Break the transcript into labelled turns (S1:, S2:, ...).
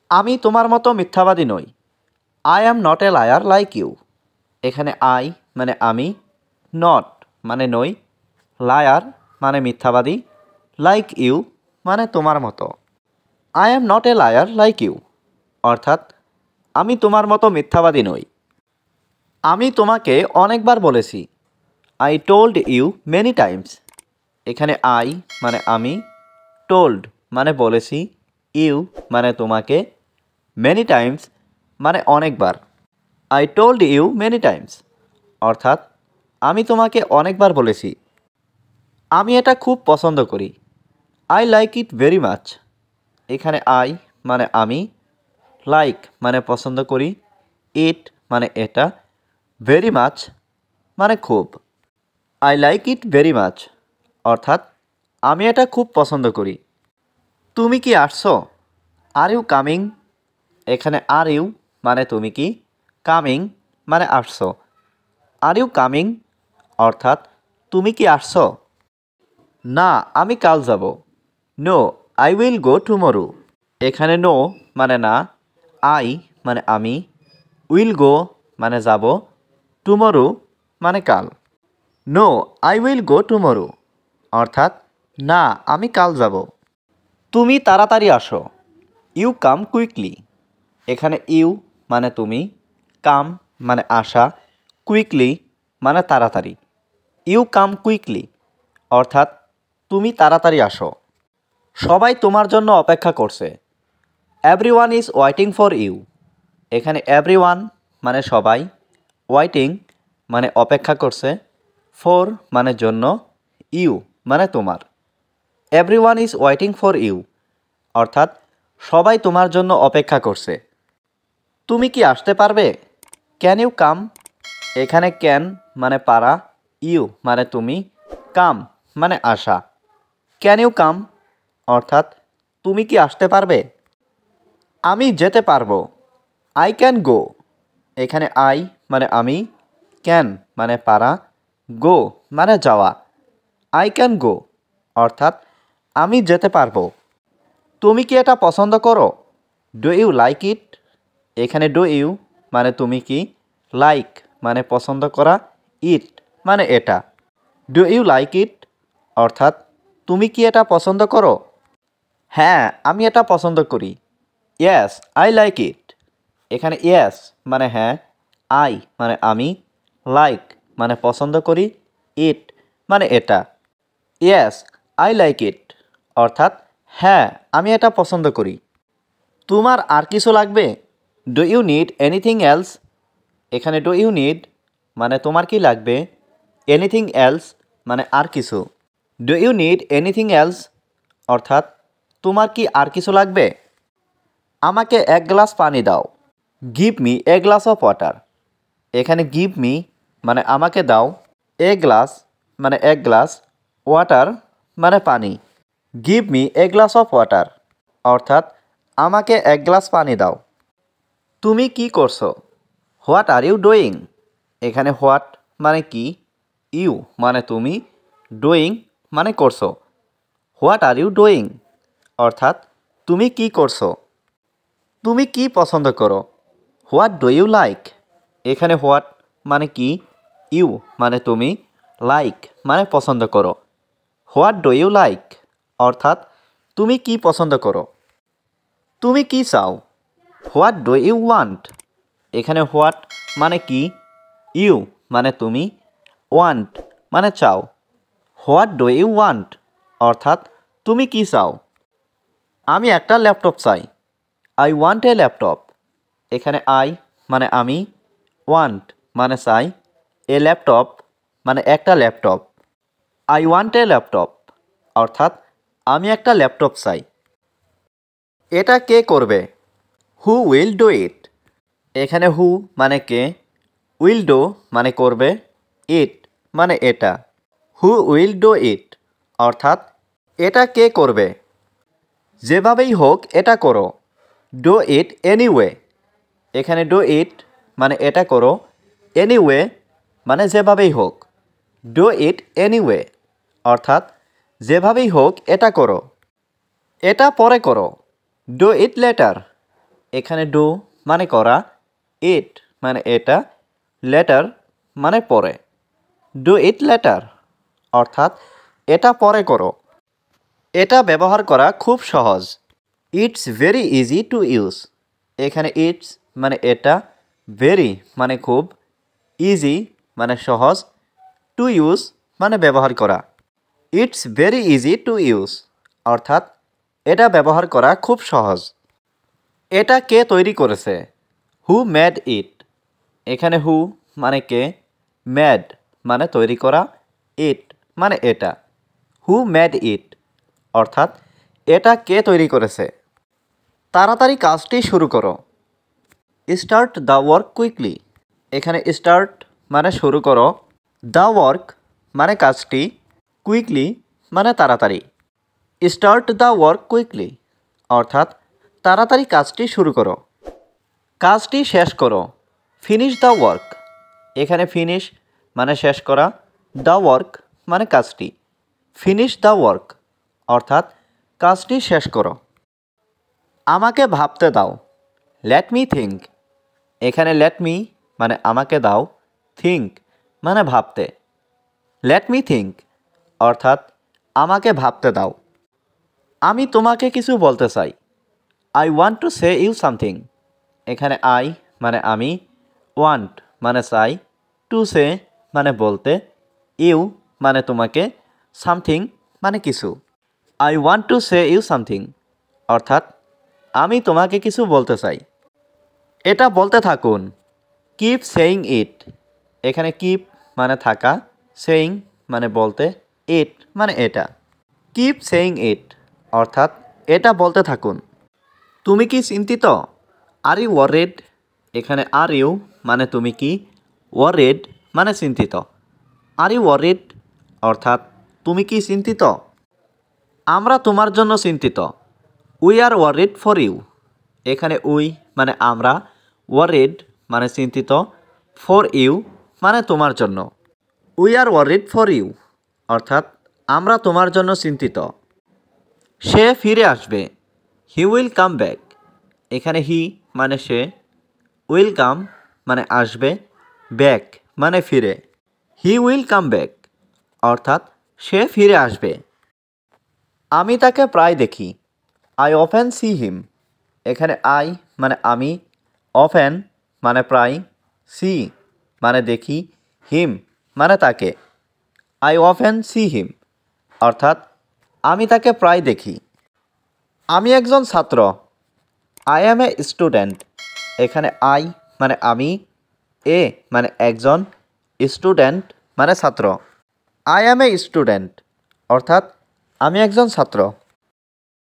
S1: আমি তোমার মতো মিথ্যাবাদী নই। I am not a liar like you. এখানে আই মানে আমি, নট মানে নই, লায়ার মানে মিথ্যাবাদী, লাইক ইউ মানে তোমার মতো। I am not a liar like you অর্থাৎ আমি তোমার মতো মিথ্যাবাদী নই। আমি তোমাকে অনেকবার বলেছি। I told you many times. এখানে আই মানে আমি, টোল্ড মানে বলেছি, ইউ মানে তোমাকে, মেনি টাইমস মানে অনেকবার। I told you many times অর্থাৎ আমি তোমাকে অনেকবার বলেছি। আমি এটা খুব পছন্দ করি। I like it very much. এখানে আই মানে আমি, লাইক মানে পছন্দ করি, ইট মানে এটা, ভেরি মাচ মানে খুব। I like it very much অর্থাৎ আমি এটা খুব পছন্দ করি। তুমি কি আসছো? Are you coming. এখানে আর ইউ মানে তুমি কি, কামিং মানে আসছো। আর ইউ কামিং অর্থাৎ তুমি কি আসছো? না, আমি কাল যাব। No, I will go tomorrow. এখানে নো মানে না, আই মানে আমি, উইল গো মানে যাব, টুমরো মানে কাল। No, I will go tomorrow অর্থাৎ না, আমি কাল যাব। তুমি তাড়াতাড়ি আসো। You come quickly. এখানে ইউ মানে তুমি, কাম মানে আসা, কুইকলি মানে তাড়াতাড়ি। ইউ কাম কুইকলি অর্থাৎ তুমি তাড়াতাড়ি আসো। সবাই তোমার জন্য অপেক্ষা করছে। Everyone is waiting for you. এখানে এভরিওয়ান মানে সবাই, ওয়েটিং মানে অপেক্ষা করছে, ফর মানে জন্য, ইউ মানে তোমার। Everyone is waiting for you অর্থাৎ সবাই তোমার জন্য অপেক্ষা করছে। তুমি কি আসতে পারবে? Can you come. এখানে ক্যান মানে পারা, ইউ মানে তুমি, কাম মানে আসা। ক্যান ইউ কাম অর্থাৎ তুমি কি আসতে পারবে? আমি যেতে পারবো। I can go. এখানে আই মানে আমি, ক্যান মানে পারা, গো মানে যাওয়া। আই ক্যান গো অর্থাৎ আমি যেতে পারবো। তুমি কি এটা পছন্দ করো? Do you like it. এখানে ডু ইউ মানে তুমি কি, লাইক মানে পছন্দ করা, ইট মানে এটা। ডু ইউ লাইক ইট অর্থাৎ তুমি কি এটা পছন্দ করো? হ্যাঁ, আমি এটা পছন্দ করি। Yes, I like it. এখানে ইয়েস মানে হ্যাঁ, আই মানে আমি, লাইক মানে পছন্দ করি, ইট মানে এটা। ইয়েস, আই লাইক ইট অর্থাৎ হ্যাঁ, আমি এটা পছন্দ করি। তোমার আর কিছু লাগবে? Do you need anything else. এখানে ডু ইউ নিড মানে তোমার কি লাগবে, এনিথিং এলস মানে আর কিছু। Do you need anything else অর্থাৎ তোমার কি আর কিছু লাগবে? আমাকে এক গ্লাস পানি দাও। Give me a glass of water. এখানে গিভ মি মানে আমাকে দাও, এ গ্লাস মানে এক গ্লাস, ওয়াটার মানে পানি। Give me a glass of water অর্থাৎ আমাকে এক গ্লাস পানি দাও। তুমি কি করছো? What are you doing. এখানে হোয়াট মানে কি, ইউ মানে তুমি, ডুইং মানে করছো। হোয়াট আর ইউ ডুইং অর্থাৎ তুমি কি করছো? তুমি কি পছন্দ করো? What do you like. এখানে হোয়াট মানে কি, ইউ মানে তুমি, লাইক মানে পছন্দ করো। হোয়াট ডু ইউ লাইক অর্থাৎ তুমি কি পছন্দ করো? তুমি কি চাও? What do you want. এখানে হোয়াট মানে কি, ইউ মানে তুমি, ওয়ান্ট মানে চাও। হোয়াট ডু ইউ ওয়ান্ট অর্থাৎ তুমি কি চাও? আমি একটা ল্যাপটপ চাই। I want a laptop. এখানে আই মানে আমি, ওয়ান্ট মানে চাই, এ ল্যাপটপ মানে একটা laptop. I want a laptop অর্থাৎ আমি একটা ল্যাপটপ চাই। এটা কে করবে? Who will do it. এখানে হু মানে কে, উইল ডু মানে করবে, ইট মানে এটা। হু উইল ডু ইট অর্থাৎ এটা কে করবে? যেভাবেই হোক এটা করো। Do it anyway. এখানে ডু ইট মানে এটা করো, এনিওয়ে মানে যেভাবেই হোক। ডু ইট এনিওয়ে অর্থাৎ যেভাবেই হোক এটা করো। এটা পরে করো। Do it later. এখানে ডু মানে করা, ইট মানে এটা, লেটার মানে পরে। ডু ইট লেটার অর্থাৎ এটা পরে করো। এটা ব্যবহার করা খুব সহজ। It's very easy to use. এখানে ইটস মানে এটা, ভেরি মানে খুব, ইজি মানে সহজ, টু ইউজ মানে ব্যবহার করা। It's very easy to use অর্থাৎ এটা ব্যবহার করা খুব সহজ। এটা কে তৈরি করেছে? Who made it. এখানে হু মানে কে, মেড মানে তৈরি করা, ইট মানে এটা। হু মেড ইট অর্থাৎ এটা কে তৈরি করেছে? তাড়াতাড়ি কাজটি শুরু করো। Start the work quickly. এখানে স্টার্ট মানে শুরু করো, দ্য ওয়ার্ক মানে কাজটি, কুইকলি মানে তাড়াতাড়ি। স্টার্ট দ্য ওয়ার্ক কুইকলি অর্থাৎ তাড়াতাড়ি কাজটি শুরু করো। কাজটি শেষ করো। Finish the work. এখানে ফিনিশ মানে শেষ করা, দ্য ওয়ার্ক মানে কাজটি। ফিনিশ দ্য ওয়ার্ক অর্থাৎ কাজটি শেষ করো। আমাকে ভাবতে দাও। Let me think. এখানে লেট মি মানে আমাকে দাও, থিঙ্ক মানে ভাবতে। লেট মি থিঙ্ক অর্থাৎ আমাকে ভাবতে দাও। আমি তোমাকে কিছু বলতে চাই। I want to say you something. এখানে আই মানে আমি, ওয়ান্ট মানে চাই, টু সে মানে বলতে, ইউ মানে তোমাকে, সামথিং মানে কিছু। I want to say you something অর্থাৎ আমি তোমাকে কিছু বলতে চাই। এটা বলতে থাকুন। Keep saying it. এখানে কিপ মানে থাকা, সেইং মানে বলতে, ইট মানে এটা। কিপ সেইং ইট অর্থাৎ এটা বলতে থাকুন। তুমি কি চিন্তিত? Are you worried. এখানে আর ইউ মানে তুমি কি, ওয়ারিড মানে চিন্তিত। আর ইউ ওয়ারিড অর্থাৎ তুমি কি চিন্তিত? আমরা তোমার জন্য চিন্তিত। We are worried for you. এখানে উই মানে আমরা, ওয়ারিড মানে চিন্তিত, ফর ইউ মানে তোমার জন্য। We are worried for you অর্থাৎ আমরা তোমার জন্য চিন্তিত। সে ফিরে আসবে। He will come back. এখানে হি মানে সে, উইল কাম মানে আসবে, ব্যাক মানে ফিরে। হি উইল কাম ব্যাক অর্থাৎ সে ফিরে আসবে। আমি তাকে প্রায় দেখি। I often see him. এখানে আই মানে আমি, অফেন মানে প্রায়, সি মানে দেখি, হিম মানে তাকে। আই অফেন সি হিম অর্থাৎ আমি তাকে প্রায় দেখি। আমি একজন ছাত্র। I am a student. এখানে আই মানে আমি, এ মানে একজন, স্টুডেন্ট মানে ছাত্র। আই অ্যাম এ স্টুডেন্ট অর্থাৎ আমি একজন ছাত্র।